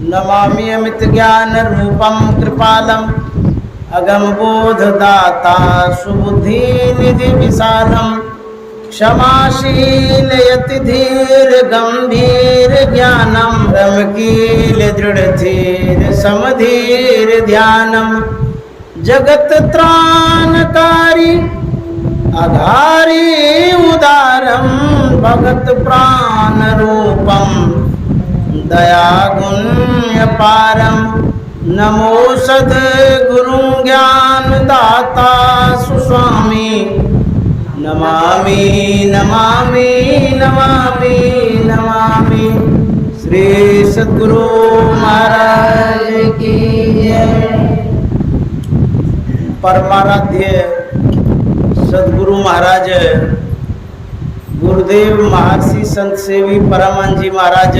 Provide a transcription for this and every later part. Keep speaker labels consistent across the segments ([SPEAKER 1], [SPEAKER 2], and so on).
[SPEAKER 1] नमामि अमित ज्ञान रूपम कृपालम अगम बोध दाता सुबुद्धि निधि विशालम क्षमाशील यति धीर गंभीर ज्ञानम रमकील दृढ़ धीर समधीर ध्यानम जगत त्राणकारी अघारी उदारम भगत प्राण रूपम दया गुण्य पारम नमो सद्गुरु ज्ञान दाता सुस्वामी नमामि नमामि नमामि नमामि। श्री सद्गुरु महाराज की जय। परमाराध्य सद्गुरु महाराज गुरुदेव महर्षि संत सेवी परमानंद जी महाराज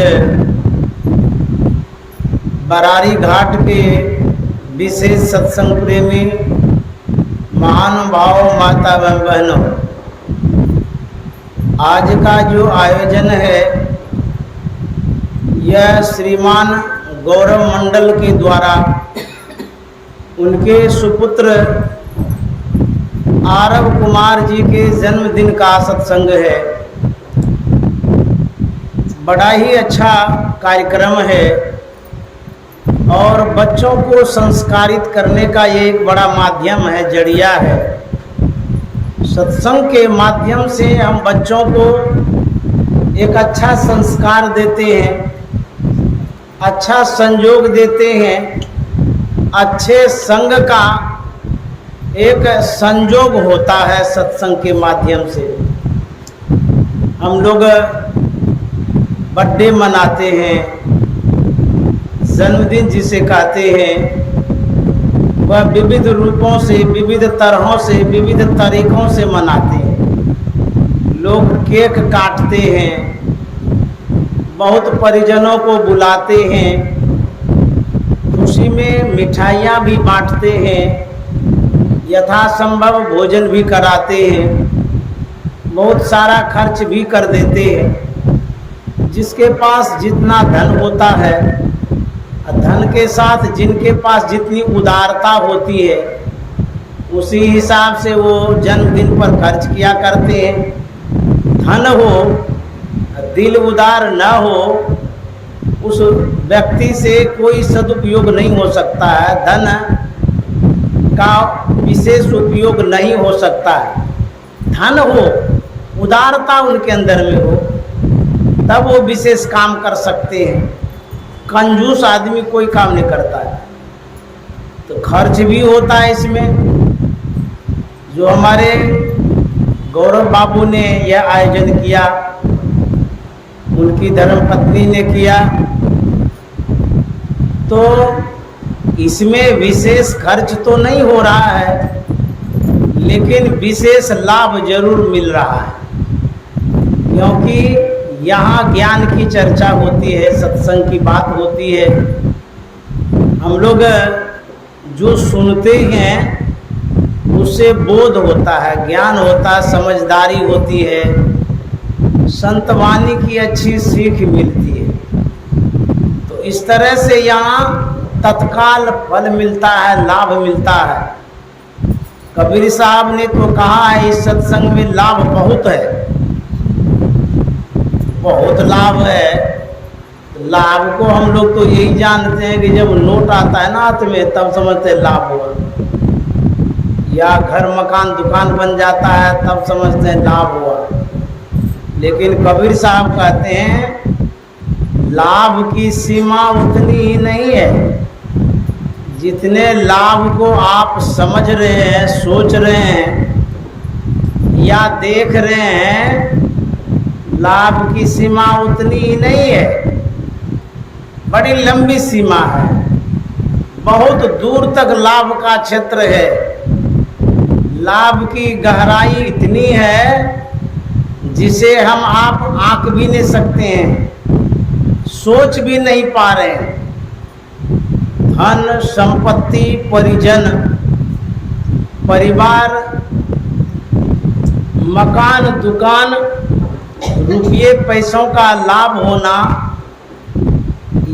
[SPEAKER 1] बरारी घाट के विशेष सत्संग प्रेमी महानुभाव माता एवं बहनों, आज का जो आयोजन है यह श्रीमान गौरव मंडल के द्वारा उनके सुपुत्र आरव कुमार जी के जन्मदिन का सत्संग है। बड़ा ही अच्छा कार्यक्रम है और बच्चों को संस्कारित करने का ये एक बड़ा माध्यम है, जरिया है। सत्संग के माध्यम से हम बच्चों को एक अच्छा संस्कार देते हैं, अच्छा संयोग देते हैं, अच्छे संग का एक संयोग होता है। सत्संग के माध्यम से हम लोग बर्थडे मनाते हैं, जन्मदिन जिसे कहते हैं, वह विविध रूपों से, विविध तरहों से, विविध तरीकों से मनाते हैं। लोग केक काटते हैं, बहुत परिजनों को बुलाते हैं, खुशी में मिठाइयाँ भी बांटते हैं, यथासंभव भोजन भी कराते हैं, बहुत सारा खर्च भी कर देते हैं। जिसके पास जितना धन होता है, धन के साथ जिनके पास जितनी उदारता होती है, उसी हिसाब से वो जन्मदिन पर खर्च किया करते हैं। धन हो, दिल उदार न हो, उस व्यक्ति से कोई सदुपयोग नहीं हो सकता है, धन का विशेष उपयोग नहीं हो सकता है। धन हो, उदारता उनके अंदर में हो, तब वो विशेष काम कर सकते हैं। कंजूस आदमी कोई काम नहीं करता है। तो खर्च भी होता है इसमें। जो हमारे गौरव बाबू ने यह आयोजन किया, उनकी धर्मपत्नी ने किया, तो इसमें विशेष खर्च तो नहीं हो रहा है, लेकिन विशेष लाभ जरूर मिल रहा है। क्योंकि यहाँ ज्ञान की चर्चा होती है, सत्संग की बात होती है। हम लोग जो सुनते हैं उससे बोध होता है, ज्ञान होता है, समझदारी होती है, संतवाणी की अच्छी सीख मिलती है। तो इस तरह से यहाँ तत्काल फल मिलता है, लाभ मिलता है। कबीर साहब ने तो कहा है इस सत्संग में लाभ बहुत है, बहुत लाभ है। लाभ को हम लोग तो यही जानते हैं कि जब नोट आता है ना हाथ में, तब समझते हैं लाभ हुआ, या घर मकान दुकान बन जाता है तब समझते हैं लाभ हुआ। लेकिन कबीर साहब कहते हैं लाभ की सीमा उतनी ही नहीं है जितने लाभ को आप समझ रहे हैं, सोच रहे हैं या देख रहे हैं। लाभ की सीमा उतनी ही नहीं है, बड़ी लंबी सीमा है, बहुत दूर तक लाभ का क्षेत्र है। लाभ की गहराई इतनी है जिसे हम आप आंक भी नहीं सकते हैं, सोच भी नहीं पा रहे हैं। धन संपत्ति, परिजन, परिवार, मकान, दुकान, रुपये पैसों का लाभ होना,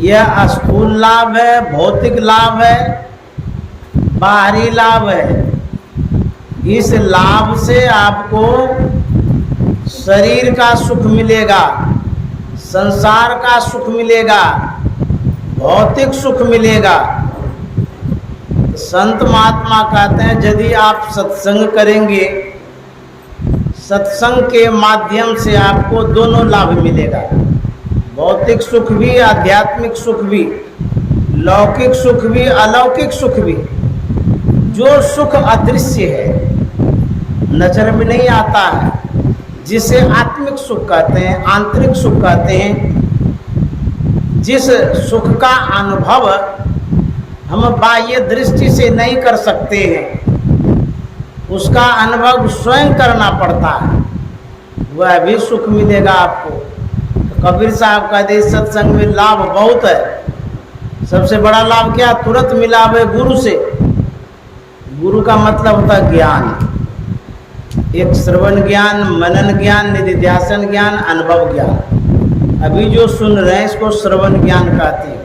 [SPEAKER 1] यह स्थूल लाभ है, भौतिक लाभ है, बाहरी लाभ है। इस लाभ से आपको शरीर का सुख मिलेगा, संसार का सुख मिलेगा, भौतिक सुख मिलेगा। संत महात्मा कहते हैं यदि आप सत्संग करेंगे, सत्संग के माध्यम से आपको दोनों लाभ मिलेगा, भौतिक सुख भी, आध्यात्मिक सुख भी, लौकिक सुख भी, अलौकिक सुख भी। जो सुख अदृश्य है, नजर में नहीं आता है, जिसे आत्मिक सुख कहते हैं, आंतरिक सुख कहते हैं, जिस सुख का अनुभव हम बाह्य दृष्टि से नहीं कर सकते हैं, उसका अनुभव स्वयं करना पड़ता है, वह भी सुख मिलेगा आपको। तो कबीर साहब कहते हैं सत्संग में लाभ बहुत है। सबसे बड़ा लाभ क्या? तुरंत मिलाप है गुरु से। गुरु का मतलब होता है ज्ञान, एक श्रवण ज्ञान, मनन ज्ञान, निधिध्यासन ज्ञान, अनुभव ज्ञान। अभी जो सुन रहे हैं इसको श्रवण ज्ञान कहते हैं।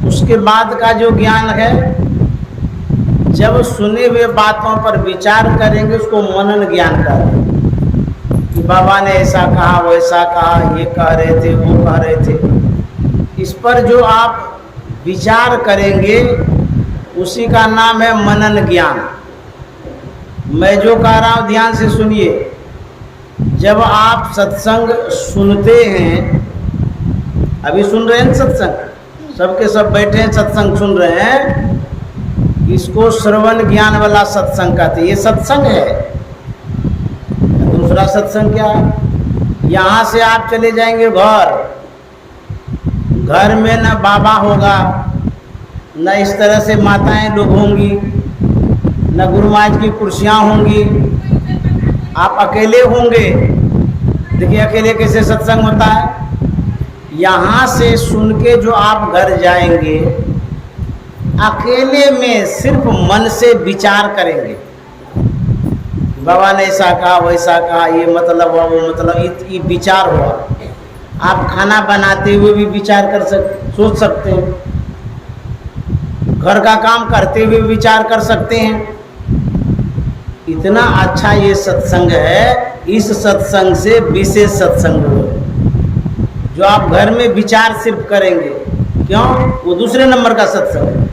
[SPEAKER 1] उसके बाद का जो ज्ञान है, जब सुने हुए बातों पर विचार करेंगे उसको मनन ज्ञान कहते हैं कि बाबा ने ऐसा कहा, वैसा कहा, ये कह रहे थे, वो कह रहे थे। इस पर जो आप विचार करेंगे उसी का नाम है मनन ज्ञान। मैं जो कह रहा हूँ ध्यान से सुनिए। जब आप सत्संग सुनते हैं, अभी सुन रहे हैं सत्संग, सबके सब बैठे हैं सत्संग सुन रहे हैं, इसको श्रवण ज्ञान वाला सत्संग कहते हैं। ये सत्संग है। दूसरा सत्संग क्या है? यहाँ से आप चले जाएंगे घर, घर में न बाबा होगा, न इस तरह से माताएं लोग होंगी, न गुरु महाराज की कुर्सियाँ होंगी, आप अकेले होंगे। देखिए अकेले कैसे सत्संग होता है। यहाँ से सुन के जो आप घर जाएंगे, अकेले में सिर्फ मन से विचार करेंगे, बाबा ने ऐसा कहा, वैसा कहा, ये मतलब हुआ, वो मतलब, ये विचार हुआ। आप खाना बनाते हुए भी विचार कर सोच सकते हैं, घर का काम करते हुए विचार कर सकते हैं। इतना अच्छा ये सत्संग है। इस सत्संग से विशेष सत्संग हो जो आप घर में विचार सिर्फ करेंगे। क्यों? वो दूसरे नंबर का सत्संग है।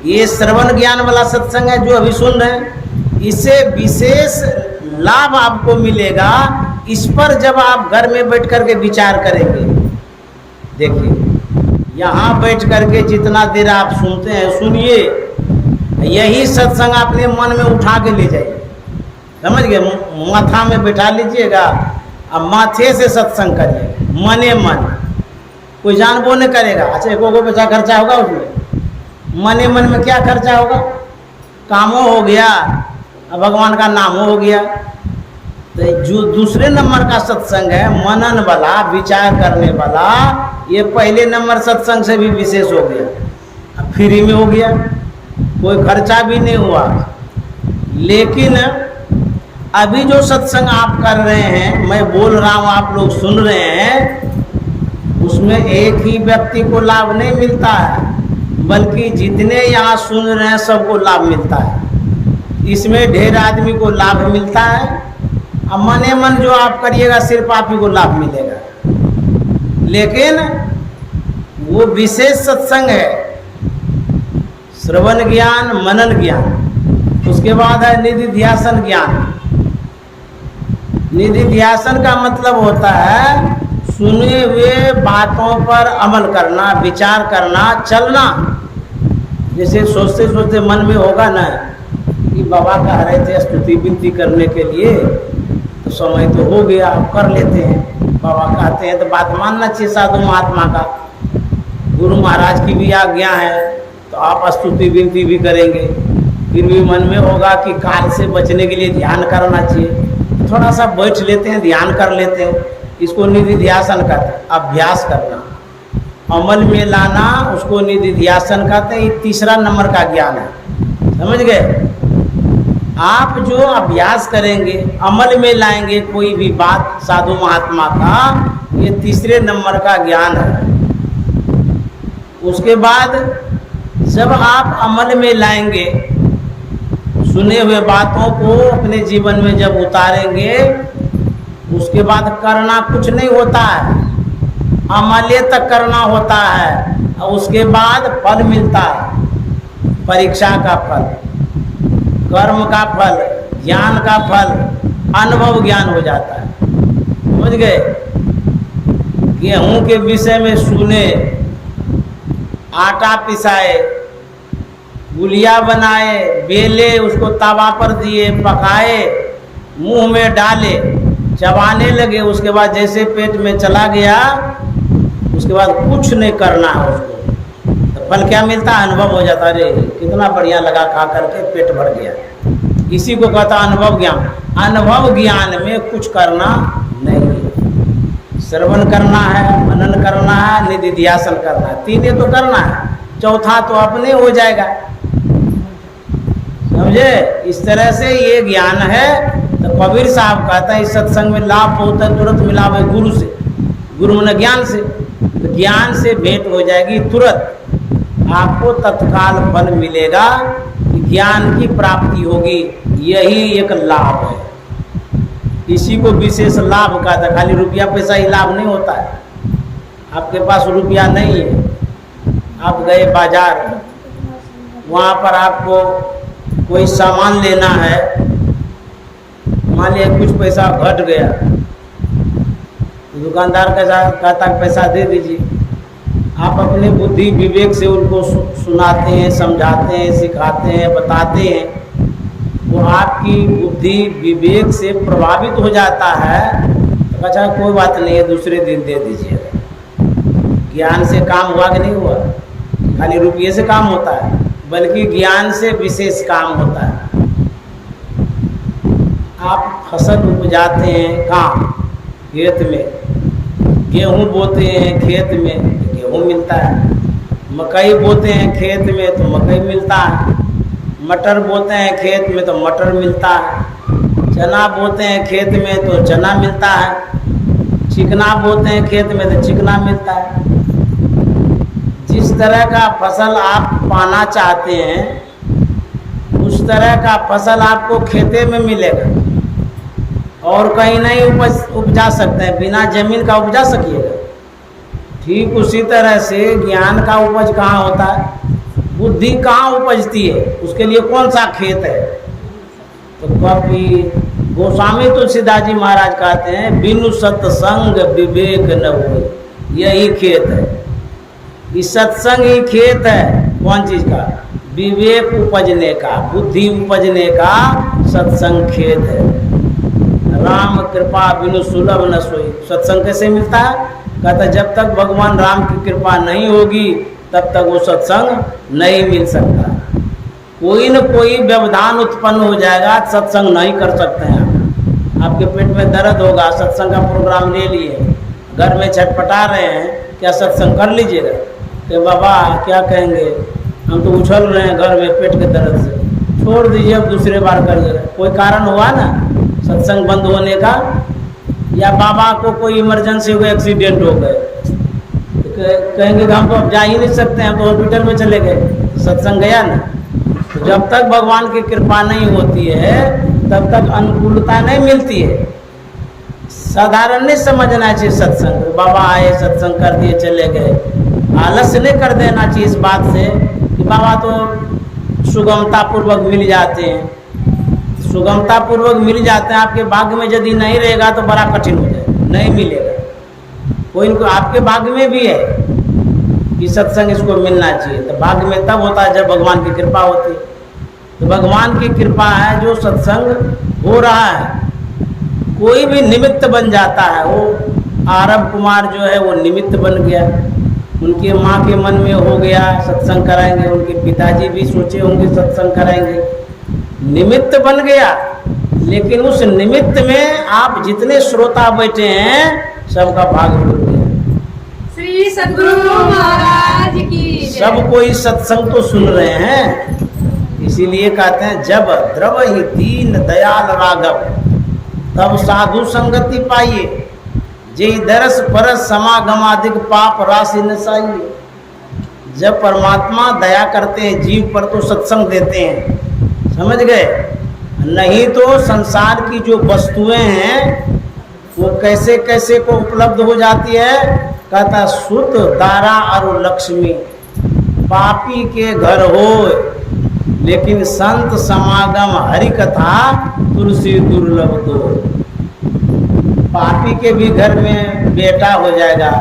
[SPEAKER 1] ये श्रवण ज्ञान वाला सत्संग है जो अभी सुन रहे हैं, इससे विशेष लाभ आपको मिलेगा। इस पर जब आप घर में बैठ करके विचार करेंगे, देखिए यहाँ बैठ करके जितना देर आप सुनते हैं सुनिए, यही सत्संग अपने मन में उठा के ले जाइए। समझ गए? माथा में बैठा लीजिएगा, अब माथे से सत्संग करिए, मने मन। कोई जानबो नहीं करेगा। अच्छा एक पैसा खर्चा होगा उसमें, मने मन में क्या खर्चा होगा? कामो हो गया, अब भगवान का नाम हो गया। तो जो दूसरे नंबर का सत्संग है, मनन वाला, विचार करने वाला, ये पहले नंबर सत्संग से भी विशेष हो गया। अब फ्री में हो गया, कोई खर्चा भी नहीं हुआ। लेकिन अभी जो सत्संग आप कर रहे हैं, मैं बोल रहा हूँ, आप लोग सुन रहे हैं, उसमें एक ही व्यक्ति को लाभ नहीं मिलता है, बल्कि जितने यहाँ सुन रहे हैं सबको लाभ मिलता है। इसमें ढेर आदमी को लाभ मिलता है। अब मने मन जो आप करिएगा सिर्फ आप ही को लाभ मिलेगा। लेकिन वो विशेष सत्संग है, श्रवण ज्ञान, मनन ज्ञान। उसके बाद है निधिध्यासन ज्ञान। निधिध्यासन का मतलब होता है सुने हुए बातों पर अमल करना, विचार करना, चलना। जैसे सोचते सोचते मन में होगा ना कि बाबा कह रहे थे स्तुति विनती करने के लिए, तो समय तो हो गया, अब कर लेते हैं। बाबा कहते हैं तो बात मानना चाहिए साधु महात्मा का। गुरु महाराज की भी आज्ञा है तो आप स्तुति विनती भी करेंगे। फिर भी मन में होगा कि काल से बचने के लिए ध्यान करना चाहिए, थोड़ा सा बैठ लेते हैं, ध्यान कर लेते हैं। इसको निधिध्यासन कहते हैं, अभ्यास करना, अमल में लाना, उसको निधिध्यासन कहते हैं। ये तीसरा नंबर का ज्ञान है। समझ गए? आप जो अभ्यास करेंगे, अमल में लाएंगे कोई भी बात साधु महात्मा का, ये तीसरे नंबर का ज्ञान है। उसके बाद जब आप अमल में लाएंगे, सुने हुए बातों को अपने जीवन में जब उतारेंगे, उसके बाद करना कुछ नहीं होता है, अमले तक करना होता है और उसके बाद फल मिलता है। परीक्षा का फल, कर्म का फल, ज्ञान का फल, अनुभव ज्ञान हो जाता है। समझ गए? गेहूं के विषय में सुने, आटा पिसाए, गुलिया बनाए, बेले, उसको तवा पर दिए, पकाए, मुंह में डाले, चबाने लगे, उसके बाद जैसे पेट में चला गया, उसके बाद कुछ नहीं करना है उसको, तो फल क्या मिलता है? अनुभव हो जाता है। अरे कितना बढ़िया लगा, खा करके पेट भर गया। इसी को कहता अनुभव ज्ञान। अनुभव ज्ञान में कुछ करना नहीं है। श्रवण करना है, मनन करना है, निधिध्यासन करना है, तीनों तो करना है, चौथा तो अपने हो जाएगा। समझे? इस तरह से ये ज्ञान है। तो कबीर साहब कहता है इस सत्संग में लाभ बहुत है, तुरंत मिलावे गुरु से, गुरु मन ज्ञान से। तो ज्ञान से भेंट हो जाएगी तुरंत, आपको तत्काल फल मिलेगा, ज्ञान की प्राप्ति होगी। यही एक लाभ है। इसी को विशेष लाभ कहता है। खाली रुपया पैसा ही लाभ नहीं होता है। आपके पास रुपया नहीं है, आप गए बाजार, वहाँ पर आपको कोई सामान लेना है, मान लिया कुछ पैसा घट गया, दुकानदार का कहता पैसा दे दीजिए। आप अपने बुद्धि विवेक से उनको सुनाते हैं, समझाते हैं, सिखाते हैं, बताते हैं, वो आपकी बुद्धि विवेक से प्रभावित हो जाता है। तो अच्छा कोई बात नहीं है, दूसरे दिन दे दीजिएगा। ज्ञान से काम हुआ कि नहीं हुआ? खाली रुपये से काम होता है, बल्कि ज्ञान से विशेष काम होता है। आप फसल उपजाते हैं कहाँ? खेत में। गेहूँ बोते हैं खेत में तो गेहूँ मिलता है, मकई बोते हैं खेत में तो मकई मिलता है, मटर बोते हैं खेत में तो मटर मिलता है, चना बोते हैं खेत में तो चना मिलता है, चिकना बोते हैं खेत में तो चिकना मिलता है। जिस तरह का फसल आप पाना चाहते हैं, उस तरह का फसल आपको खेते में मिलेगा और कहीं नहीं उपजा सकते हैं। बिना जमीन का उपजा सकिएगा? ठीक उसी तरह से ज्ञान का उपज कहाँ होता है? बुद्धि कहाँ उपजती है? उसके लिए कौन सा खेत है? तो कभी गोस्वामी तुलसीदास जी महाराज कहते हैं बिनु सत्संग विवेक न हो, यही खेत है। इस सत्संग ही खेत है। कौन चीज का? विवेक उपजने का, बुद्धि उपजने का सत्संग खेत है। राम कृपा बिनु सुलभ न सोई। सत्संग कैसे मिलता है? कहता जब तक भगवान राम की कृपा नहीं होगी तब तक वो सत्संग नहीं मिल सकता। कोई न कोई व्यवधान उत्पन्न हो जाएगा, सत्संग नहीं कर सकते हैं। आपके पेट में दर्द होगा, सत्संग का प्रोग्राम ले लिए, घर में छटपटा रहे हैं, क्या सत्संग कर लीजिएगा? कि बाबा क्या कहेंगे, हम तो उछल रहे हैं घर में पेट के दर्द से, छोड़ दीजिए, अब दूसरे बार करिएगा। कोई कारण हुआ ना सत्संग बंद होने का? या बाबा को कोई इमरजेंसी हो गई, एक्सीडेंट हो गए, कहेंगे कि हम तो अब जा ही नहीं सकते हैं, तो हॉस्पिटल में चले गए, सत्संग गया ना। तो जब तक भगवान की कृपा नहीं होती है तब तक अनुकूलता नहीं मिलती है। साधारण नहीं समझना चाहिए सत्संग, बाबा आए सत्संग कर दिए चले गए। आलस्य नहीं कर देना चाहिए इस बात से कि बाबा तो सुगमता पूर्वक मिल जाते हैं। सुगमता पूर्वक मिल जाते हैं, आपके भाग्य में यदि नहीं रहेगा तो बड़ा कठिन हो जाए, नहीं मिलेगा। कोई इनको आपके भाग्य में भी है कि सत्संग इसको मिलना चाहिए, तो भाग्य में तब होता है जब भगवान की कृपा होती है। तो भगवान की कृपा है जो सत्संग हो रहा है, कोई भी निमित्त बन जाता है। वो आरब कुमार जो है वो निमित्त बन गया, उनके माँ के मन में हो गया सत्संग कराएंगे, उनके पिताजी भी सोचे होंगे सत्संग कराएंगे, निमित्त बन गया। लेकिन उस निमित्त में आप जितने श्रोता बैठे हैं सबका भाग जुड़ गया।
[SPEAKER 2] श्री सद्गुरु महाराज की
[SPEAKER 1] सब कोई सत्संग तो सुन रहे हैं, इसीलिए कहते हैं जब द्रव ही दीन दयाल राघव तब साधु संगति पाइए, जे दरस परस समागमाधिक पाप राशि नसाइए। जब परमात्मा दया करते हैं जीव पर तो सत्संग देते हैं, समझ गए? नहीं तो संसार की जो वस्तुएं हैं वो कैसे कैसे को उपलब्ध हो जाती है। कहता सुत दारा और लक्ष्मी पापी के घर हो, लेकिन संत समागम हरि कथा तुलसी दुर्लभ दो। पापी के भी घर में बेटा हो जाएगा,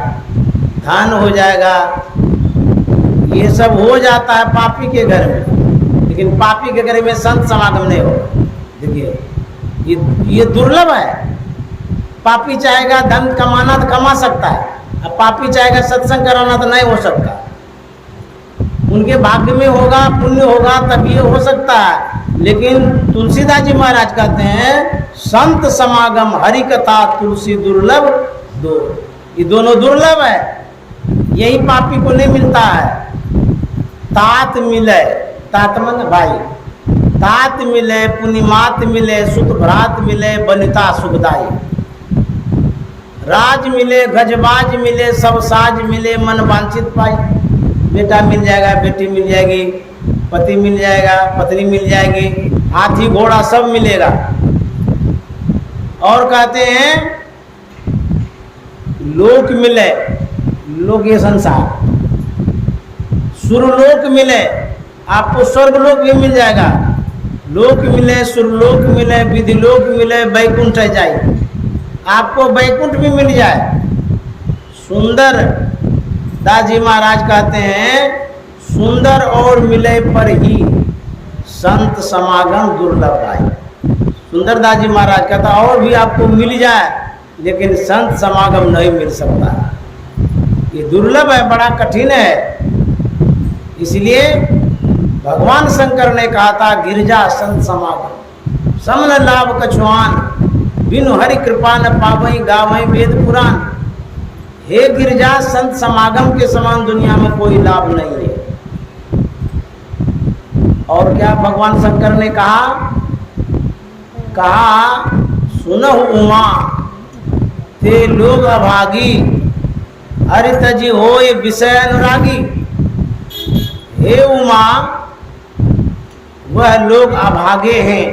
[SPEAKER 1] धन हो जाएगा, ये सब हो जाता है पापी के घर में, लेकिन पापी के घर में संत समागम नहीं होगा। देखिए ये दुर्लभ है। पापी चाहेगा धन कमाना तो कमा सकता है, अब पापी चाहेगा सत्संग कराना तो नहीं हो सकता। उनके भाग्य में होगा, पुण्य होगा तब ये हो सकता है। लेकिन तुलसीदास जी महाराज कहते हैं संत समागम हरि कथा तुलसी दुर्लभ दो। ये दोनों दुर्लभ है, यही पापी को नहीं मिलता है। तात मिले, तात मन भाई, तात मिले पुनिमात मिले सुत भ्रात मिले बनिता सुखदाई। राज मिले गजबाज मिले सब साज मिले मन वांछित पाई। बेटा मिल जाएगा, बेटी मिल जाएगी, पति मिल जाएगा, पत्नी मिल जाएगी, हाथी घोड़ा सब मिलेगा। और कहते हैं लोक मिले, लोक ये संसार, सुरलोक मिले, आपको स्वर्गलोक भी मिल जाएगा। लोक मिले, सुरलोक मिले, विधिलोक मिले, वैकुंठ जाए, आपको वैकुंठ भी मिल जाए। सुंदर दाजी महाराज कहते हैं सुंदर और मिले पर ही संत समागम दुर्लभ आए। सुंदर दाजी महाराज कहता और भी आपको मिल जाए, लेकिन संत समागम नहीं मिल सकता। ये दुर्लभ है, बड़ा कठिन है। इसलिए भगवान शंकर ने कहा था गिरजा संत समागम समन लाभ कछुआन, बिनु हरि कृपा न पावई गावई वेद पुराण। हे गिरजा संत समागम के समान दुनिया में कोई लाभ नहीं है। और क्या भगवान शंकर ने कहा सुनहु उमा ते लोग अभागी, हरि तजी होय विषय अनुरागी। हे उमा, वह लोग अभागे हैं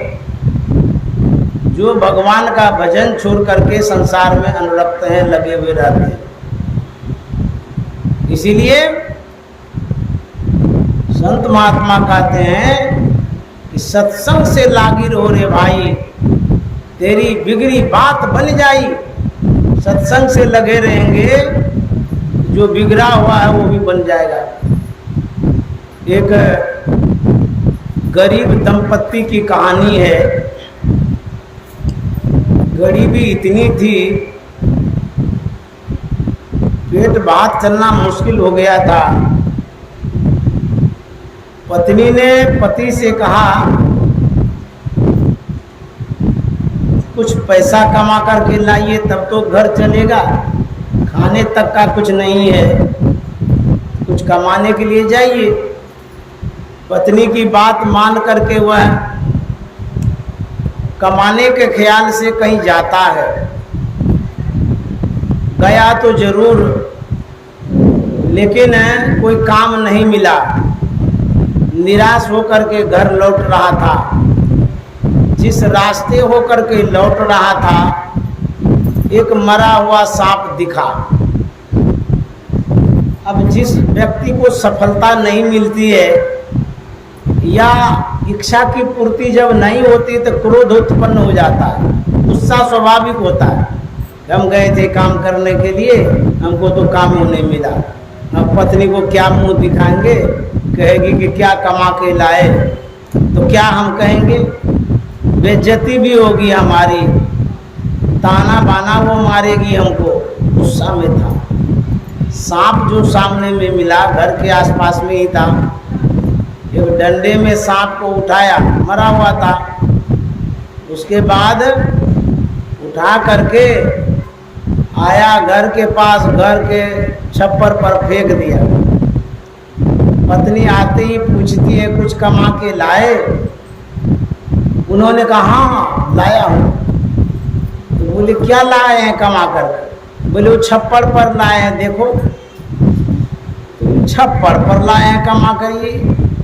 [SPEAKER 1] जो भगवान का भजन छोड़ करके संसार में अनुरक्त हैं, लगे हुए रहते हैं। इसीलिए संत महात्मा कहते हैं कि सत्संग से लागी रहो रे भाई, तेरी बिगड़ी बात बन जाई। सत्संग से लगे रहेंगे, जो बिगड़ा हुआ है वो भी बन जाएगा। एक गरीब दंपत्ति की कहानी है। गरीबी इतनी थी, पेट भात चलना मुश्किल हो गया था। पत्नी ने पति से कहा कुछ पैसा कमा करके लाइए तब तो घर चलेगा, खाने तक का कुछ नहीं है, कुछ कमाने के लिए जाइए। पत्नी की बात मान करके वह कमाने के ख्याल से कहीं जाता है। गया तो जरूर, लेकिन कोई काम नहीं मिला। निराश होकर के घर लौट रहा था। जिस रास्ते होकर के लौट रहा था, एक मरा हुआ सांप दिखा। अब जिस व्यक्ति को सफलता नहीं मिलती है या इच्छा की पूर्ति जब नहीं होती तो क्रोध उत्पन्न हो जाता है, गुस्सा स्वाभाविक होता है। हम गए थे काम करने के लिए, हमको तो काम ही नहीं मिला। अब पत्नी को क्या मुंह दिखाएंगे, कहेगी कि क्या कमा के लाए, तो क्या हम कहेंगे, बेइज्जती भी होगी हमारी, ताना बाना वो मारेगी हमको। गुस्सा में था। सांप जो सामने में मिला घर के आसपास में ही था, एक डंडे में सांप को उठाया, मरा हुआ था। उसके बाद उठा करके आया घर के पास, घर के छप्पर पर फेंक दिया। पत्नी आते ही पूछती है कुछ कमा के लाए? उन्होंने कहा हाँ लाया हूँ। तो बोले क्या लाए हैं कमा कर? बोले वो छप्पर पर लाए हैं, देखो। तो छप्पर पर लाए हैं कमा करिए।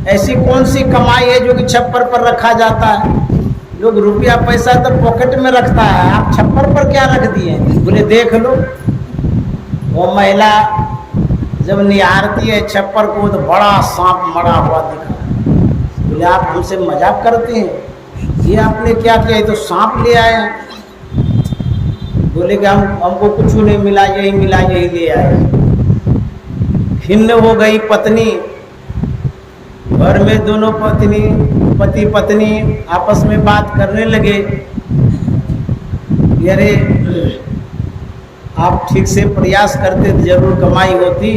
[SPEAKER 1] ऐसी कौन सी कमाई है जो कि छप्पर पर रखा जाता है? लोग रुपया पैसा तो पॉकेट में रखता है, आप छप्पर पर क्या रख दिए? बोले देख लो। वो महिला जब निहारती है छप्पर को तो बड़ा सांप मरा हुआ दिखा। बोले आप हमसे मजाक करते हैं? ये आपने क्या किया? ये तो सांप ले आए हैं। बोले कि हमको कुछ नहीं मिला, यही ले आए। खिन्न हो गई पत्नी। घर में दोनों पति पत्नी आपस में बात करने लगे, अरे आप ठीक से प्रयास करते तो जरूर कमाई होती,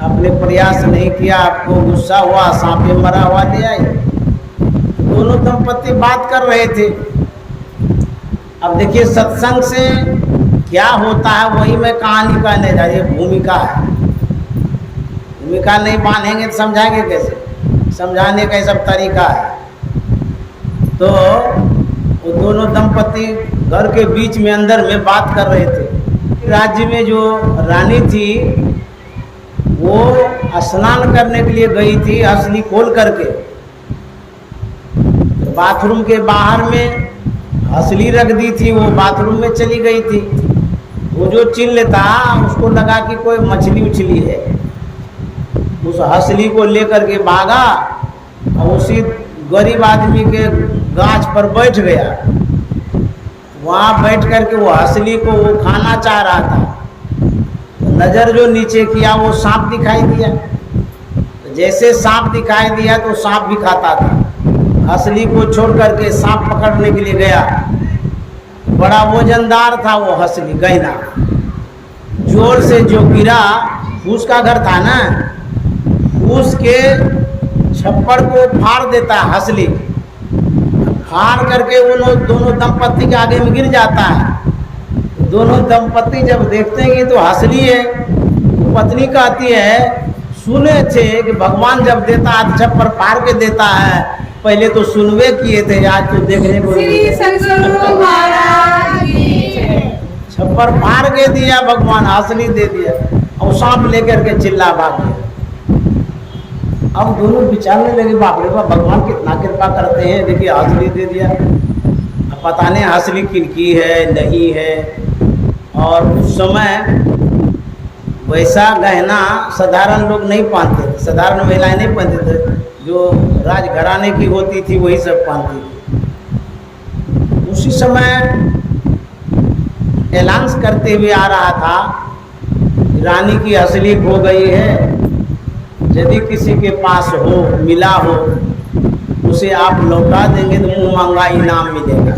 [SPEAKER 1] आपने प्रयास नहीं किया, आपको गुस्सा हुआ, सांपे मरा हुआ ले आए। दोनों दंपति बात कर रहे थे। अब देखिए सत्संग से क्या होता है वही मैं कहानी कहने जा रही है। भूमिका है, भूमिका नहीं बांधेंगे तो समझाएंगे कैसे? समझाने का सब तरीका है। तो वो दोनों दंपति घर के बीच में अंदर में बात कर रहे थे। राज्य में जो रानी थी वो स्नान करने के लिए गई थी हंसली खोल करके। तो बाथरूम के बाहर में हंसली रख दी थी, वो बाथरूम में चली गई थी। वो जो चिल्ल था उसको लगा कि कोई मछली उछली है, उस हंसली को लेकर के भागा और उसी गरीब आदमी के गाछ पर बैठ गया। वहाँ बैठ करके वो हंसली को वो खाना चाह रहा था। तो नज़र जो नीचे किया वो सांप दिखाई दिया। तो जैसे सांप दिखाई दिया तो सांप भी खाता था। हंसली को छोड़ करके सांप पकड़ने के लिए गया। बड़ा वजनदार था वो हंसली, गहना। जोर से जो गिरा, फूस का घर था ना, उसके छप्पर को फाड़ देता है हंसली। फाड़ करके उन दोनों दंपति के आगे में गिर जाता है। दोनों दंपति जब देखते हैं कि तो हंसली है, तो पत्नी कहती है सुने थे कि भगवान जब देता है छप्पर फाड़ के देता है, पहले तो सुनवे किए थे, आज तो देखने को
[SPEAKER 2] श्री सद्गुरु महाराज की।
[SPEAKER 1] छप्पर फाड़ के दिया भगवान, हंसली दे दिया और सांप लेकर के चिल्ला भाग गया। अब दोनों विचारने लगे बाप रे बाप, भगवान कितना कृपा करते हैं, देखिए हंसली दे दिया। अब पता नहीं हंसली किनकी है नहीं है। और उस समय वैसा गहना साधारण लोग नहीं पहनते थे, साधारण महिलाएं नहीं पहनते थे, जो राजघराने की होती थी वही सब पहनती थी। उसी समय ऐलान करते हुए आ रहा था, रानी की हंसली खो गई है, यदि किसी के पास हो, मिला हो, उसे आप लौटा देंगे तो मुँह मांगा इनाम मिलेगा।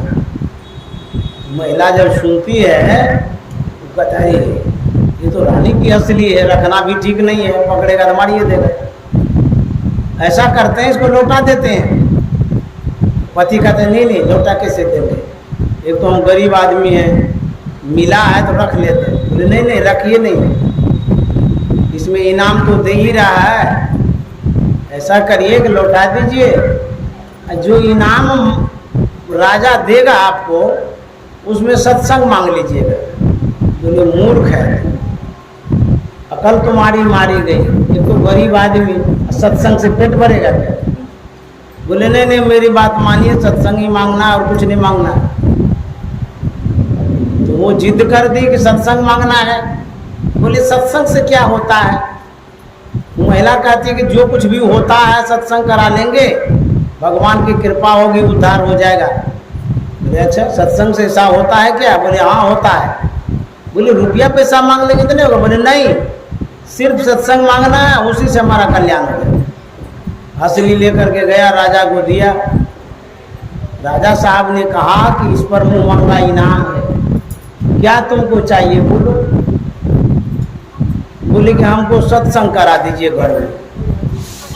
[SPEAKER 1] महिला जब सुनती है तो कहता है ये तो रानी की हंसली है, रखना भी ठीक नहीं है, पकड़ेगा तो मारिए देगा। ऐसा करते हैं, इसको लौटा देते हैं। पति कहते हैं नहीं लौटा कैसे देंगे, एक तो हम गरीब आदमी हैं, मिला है तो रख लेते हैं। बोले नहीं रखिए नहीं, इसमें इनाम तो दे ही रहा है, ऐसा करिए कि लौटा दीजिए। जो इनाम राजा देगा आपको उसमें सत्संग मांग लीजिएगा। बोले मूर्ख है, अकल तुम्हारी मारी गई, ये तो गरीब आदमी, सत्संग से पेट भरेगा क्या? बोले नहीं मेरी बात मानिए, सत्संग ही मांगना है और कुछ नहीं मांगना है। तो वो जिद कर दी कि सत्संग मांगना है। बोले सत्संग से क्या होता है? महिला कहती है कि जो कुछ भी होता है सत्संग करा लेंगे, भगवान की कृपा होगी, उद्धार हो जाएगा। बोले अच्छा सत्संग से ऐसा होता है क्या? बोले हाँ होता है। बोले रुपया पैसा मांग लेंगे तो नहीं होगा? बोले नहीं, सिर्फ सत्संग मांगना है, उसी से हमारा कल्याण हो जाएगा। हंसली लेकर के गया, राजा को दिया। राजा साहब ने कहा कि इस पर मुँह मांगा इनाम है, क्या तुमको चाहिए बोलो। बोले कि हमको सत्संग करा दीजिए घर में।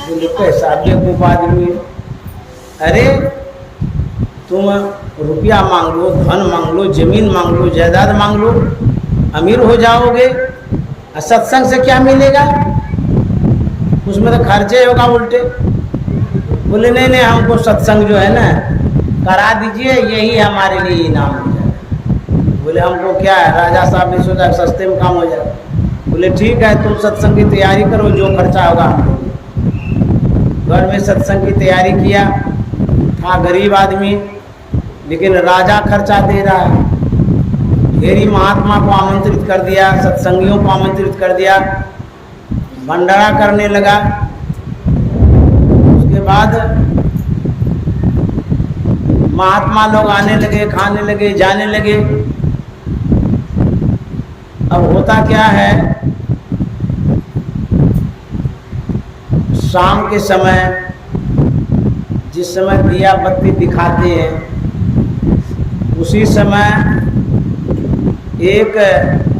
[SPEAKER 1] बोले पैसा बेवकूफ आदमी, अरे तुम रुपया मांग लो, धन मांग लो, जमीन मांग लो, जायदाद मांग लो, अमीर हो जाओगे, और सत्संग से क्या मिलेगा? उसमें तो खर्चे होगा उल्टे। बोले नहीं हमको सत्संग जो है ना करा दीजिए, यही हमारे लिए इनाम हो जाएगा। बोले हमको क्या है, राजा साहब ने सोचा सस्ते में काम हो जाएगा। बोले ठीक है, तुम सत्संग की तैयारी करो, जो खर्चा होगा हम देंगे। घर में सत्संग की तैयारी किया, था गरीब आदमी, लेकिन राजा खर्चा दे रहा है। ढेरी महात्मा को आमंत्रित कर दिया, सत्संगियों को आमंत्रित कर दिया, भंडारा करने लगा। उसके बाद महात्मा लोग आने लगे, खाने लगे, जाने लगे। अब होता क्या है, शाम के समय जिस समय दिया बत्ती दिखाते हैं, उसी समय एक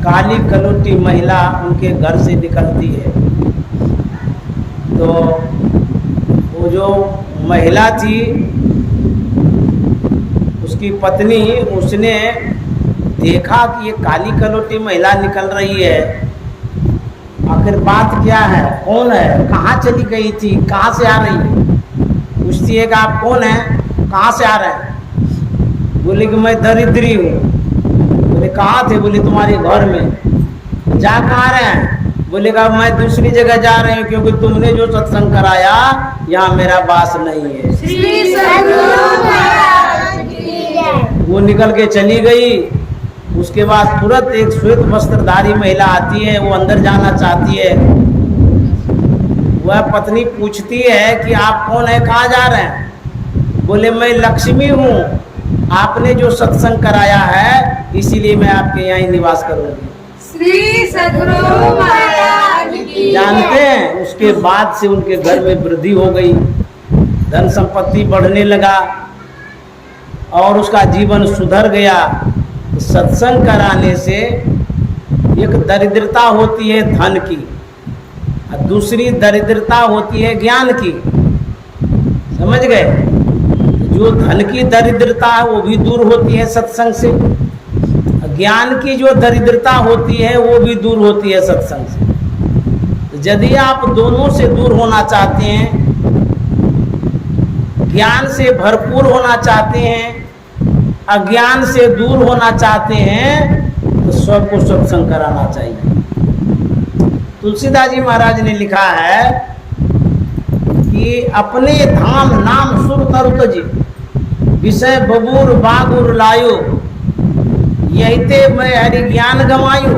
[SPEAKER 1] काली कलोटी महिला उनके घर से निकलती है। तो वो जो महिला थी, उसकी पत्नी, उसने देखा कि ये काली कलोटी महिला निकल रही है, आखिर बात क्या है, कौन है, कहाँ चली गई थी, कहाँ से आ रही है। पूछती है कि आप कौन हैं, कहाँ से आ रहे हैं। बोले कि मैं दरिद्री हूँ। बोले कहाँ थे। बोले तुम्हारे घर में। जा कहाँ रहे हैं। बोले कि मैं दूसरी जगह जा रहे हूँ, क्योंकि तुमने जो सत्संग कराया यहाँ मेरा वास नहीं है।
[SPEAKER 2] श्री सद्गुरु महाराज की जय।
[SPEAKER 1] वो निकल के चली गई। उसके बाद तुरंत एक श्वेत वस्त्रधारी महिला आती है, वो अंदर जाना चाहती है। वह पत्नी पूछती है कि आप कौन है, कहाँ जा रहे हैं। बोले मैं लक्ष्मी हूँ, आपने जो सत्संग कराया है इसीलिए मैं आपके यहाँ ही निवास करूँगी।
[SPEAKER 2] श्री सद्गुरु महाराज की
[SPEAKER 1] जानते हैं, उसके बाद से उनके घर में वृद्धि हो गई, धन संपत्ति बढ़ने लगा और उसका जीवन सुधर गया। सत्संग कराने से एक दरिद्रता होती है धन की, और दूसरी दरिद्रता होती है ज्ञान की। समझ गए। जो धन की दरिद्रता है वो भी दूर होती है सत्संग से, ज्ञान की जो दरिद्रता होती है वो भी दूर होती है सत्संग से। यदि आप दोनों से दूर होना चाहते हैं, ज्ञान से भरपूर होना चाहते हैं, अज्ञान से दूर होना चाहते हैं, तो सबको सत्संग कराना चाहिए। तुलसीदास जी महाराज ने लिखा है कि अपने धाम नाम सुर तरुत जी, विषय बबूर बागुर लायो, यही ते मैं हरि ज्ञान गमायो।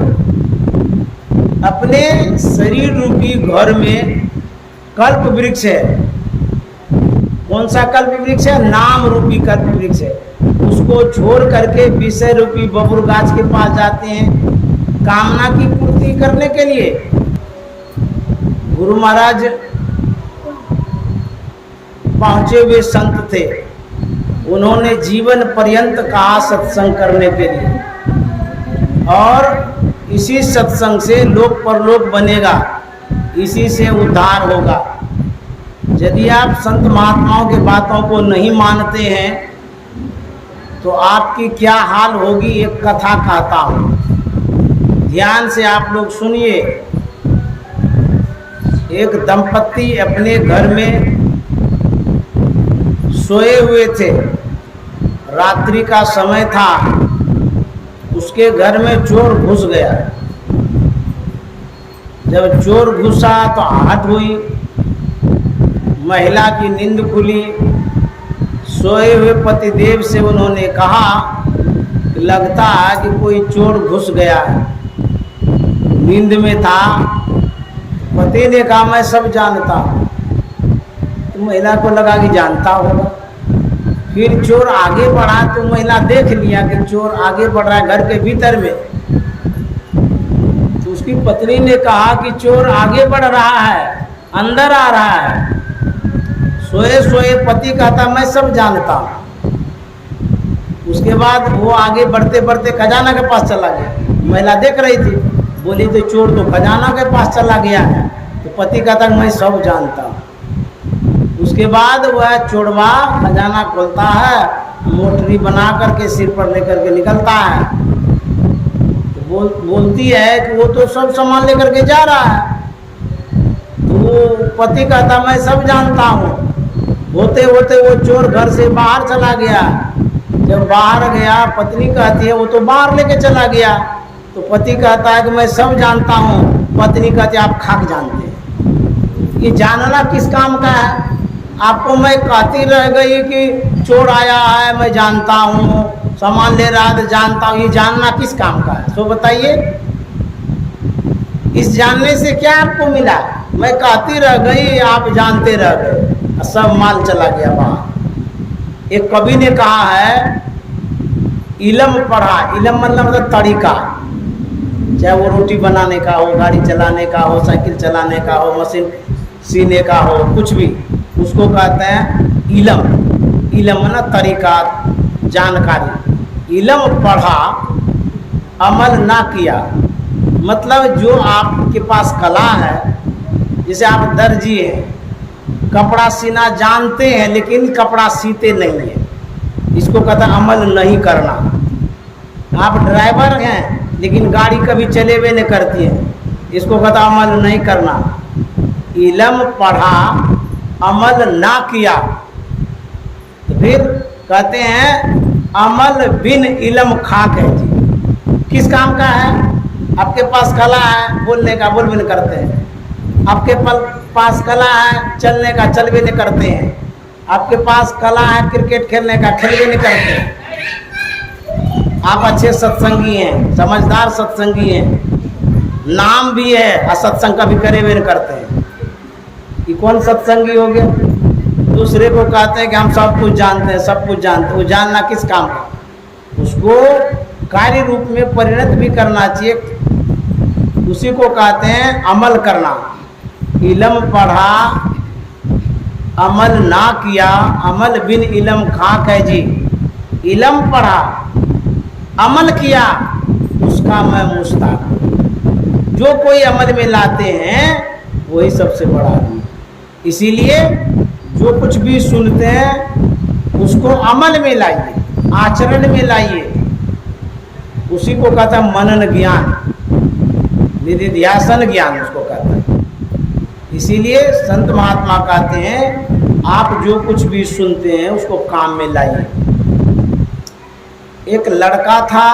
[SPEAKER 1] अपने शरीर रूपी घर में कल्प वृक्ष है। कौन सा कल्प वृक्ष है? नाम रूपी कल्प वृक्ष है। उसको छोड़ करके विषय रूपी बबूर गाछ के पास जाते हैं कामना की पूर्ति करने के लिए। गुरु महाराज पहुंचे हुए संत थे, उन्होंने जीवन पर्यंत कहा सत्संग करने के लिए, और इसी सत्संग से लोक परलोक बनेगा, इसी से उद्धार होगा। यदि आप संत महात्माओं के बातों को नहीं मानते हैं तो आपकी क्या हाल होगी, एक कथा कहता हूँ, ध्यान से आप लोग सुनिए। एक दंपत्ति अपने घर में सोए हुए थे, रात्रि का समय था, उसके घर में चोर घुस गया। जब चोर घुसा तो आहट हुई, महिला की नींद खुली। सोए हुए पतिदेव से उन्होंने कहा कि लगता है कि कोई चोर घुस गया है। नींद में था। पति ने कहा मैं सब जानता हूँ। तो महिला को लगा कि जानता होगा। फिर चोर आगे बढ़ा तो महिला देख लिया कि चोर आगे बढ़ रहा है घर के भीतर में। तो उसकी पत्नी ने कहा कि चोर आगे बढ़ रहा है, अंदर आ रहा है। सोए सोए पति कहता मैं सब जानता हूँ। उसके बाद वो आगे बढ़ते बढ़ते खजाना के पास चला गया। महिला देख रही थी, बोली तो चोर तो खजाना के पास चला गया है। तो पति कहता मैं सब जानता हूँ। उसके बाद वह चोरवा खजाना खोलता है, मोटरी बना करके सिर पर लेकर के निकलता है। तो बोलती है कि वो तो सब सामान लेकर के जा रहा है। तो वो पति कहता मैं सब जानता हूँ। होते होते वो चोर घर से बाहर चला गया। जब बाहर गया, पत्नी कहती है वो तो बाहर लेके चला गया। तो पति कहता है कि मैं सब जानता हूँ, पत्नी कहते आप खाक जानते हैं। ये जानना किस काम का है? आपको मैं कहती रह गई कि चोर आया है मैं जानता हूँ, सामान ले रहा है तो जानता हूँ, ये जानना किस काम का है? सो बताइए, इस जानने से क्या आपको मिला? मैं कहती रह गई, आप जानते रह गए, सब माल चला गया बाहर। एक कवि ने कहा है, इलम पढ़ा, इलम मतलब तरीका, चाहे वो रोटी बनाने का हो, गाड़ी चलाने का हो, साइकिल चलाने का हो, मशीन सीने का हो, कुछ भी, उसको कहते हैं इलम। इलम ना तरीका, जानकारी। इलम पढ़ा अमल ना किया, मतलब जो आपके पास कला है, जैसे आप दर्जी हैं, कपड़ा सीना जानते हैं लेकिन कपड़ा सीते नहीं हैं, इसको कहता है अमल नहीं करना। आप ड्राइवर हैं लेकिन गाड़ी कभी चले हुए नहीं करती हैं, इसको कहता अमल नहीं करना। इलम पढ़ा अमल ना किया, तो फिर कहते हैं अमल बिन इलम खाक है जी। किस काम का है? आपके पास कला है बोलने का, बोल भी नहीं करते हैं। आपके पास कला है चलने का, चल भी नहीं करते हैं। आपके पास कला है क्रिकेट खेलने का, खेल भी नहीं करते हैं। आप अच्छे सत्संगी हैं, समझदार सत्संगी हैं, नाम भी है और सत्संग का भी करे हुए नहीं करते हैं। ये कौन सत्संगी हो गया? दूसरे को कहते हैं कि हम सब कुछ जानते हैं, सब कुछ जानते हैं। वो जानना किस काम का? उसको कार्य रूप में परिणत भी करना चाहिए, उसी को कहते हैं अमल करना। इलम पढ़ा अमल ना किया, अमल बिन इलम खाक है जी। इलम पढ़ा अमल किया, उसका मैं मुस्ताक। जो कोई अमल में लाते हैं वही सबसे बड़ा आदमी। इसीलिए जो कुछ भी सुनते हैं उसको अमल में लाइए, आचरण में लाइए, उसी को कहता है मनन ज्ञान, निधिध्यासन ज्ञान उसको कहता है। इसीलिए संत महात्मा कहते हैं आप जो कुछ भी सुनते हैं उसको काम में लाइए। एक लड़का था,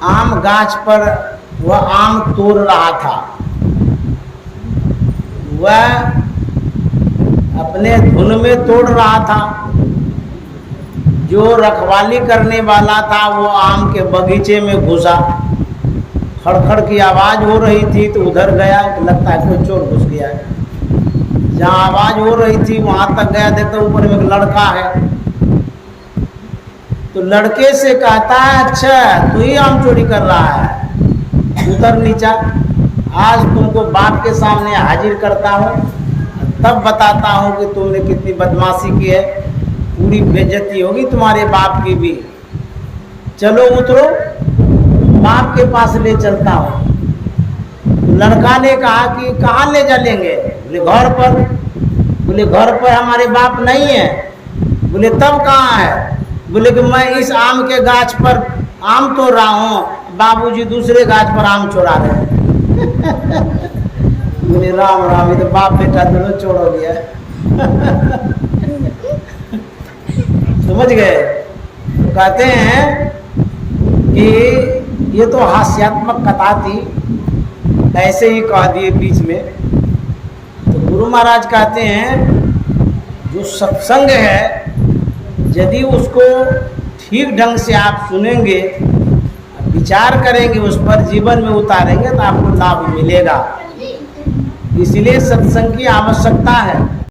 [SPEAKER 1] आम गाछ पर वह आम तोड़ रहा था। वह अपने धुन में तोड़ रहा था। जो रखवाली करने वाला था वो आम के बगीचे में घुसा, खड़खड़ की आवाज़ हो रही थी तो उधर गया, लगता है कोई चोर घुस गया है। जहाँ आवाज़ हो रही थी वहाँ तक गया, देखता ऊपर में एक लड़का है। तो लड़के से कहता है अच्छा तू ही आम चोरी कर रहा है, उतर नीचा, आज तुमको बाप के सामने हाजिर करता हूँ, तब बताता हूँ कि तुमने कितनी बदमाशी की है, पूरी बेइज्जती होगी तुम्हारे बाप की भी। चलो उतरो, बाप के पास ले चलता हूँ। लड़का ने कहा कि कहाँ ले चलेंगे? बोले घर पर। बोले घर पर हमारे बाप नहीं है। बोले तब कहाँ है? बोले कि मैं इस आम के गाछ पर आम तोड़ रहा हूँ, बाबूजी दूसरे गाछ पर आम चुरा रहे हैं। बोले राम राम, ये तो बाप बेटा दोनों चोर हो गया। समझ गए? तो कहते हैं कि ये तो हास्यात्मक कथा थी, ऐसे ही कह दिए बीच में। तो गुरु महाराज कहते हैं जो सत्संग है यदि उसको ठीक ढंग से आप सुनेंगे, विचार करेंगे, उस पर जीवन में उतारेंगे तो आपको लाभ मिलेगा। इसलिए सत्संग की आवश्यकता है।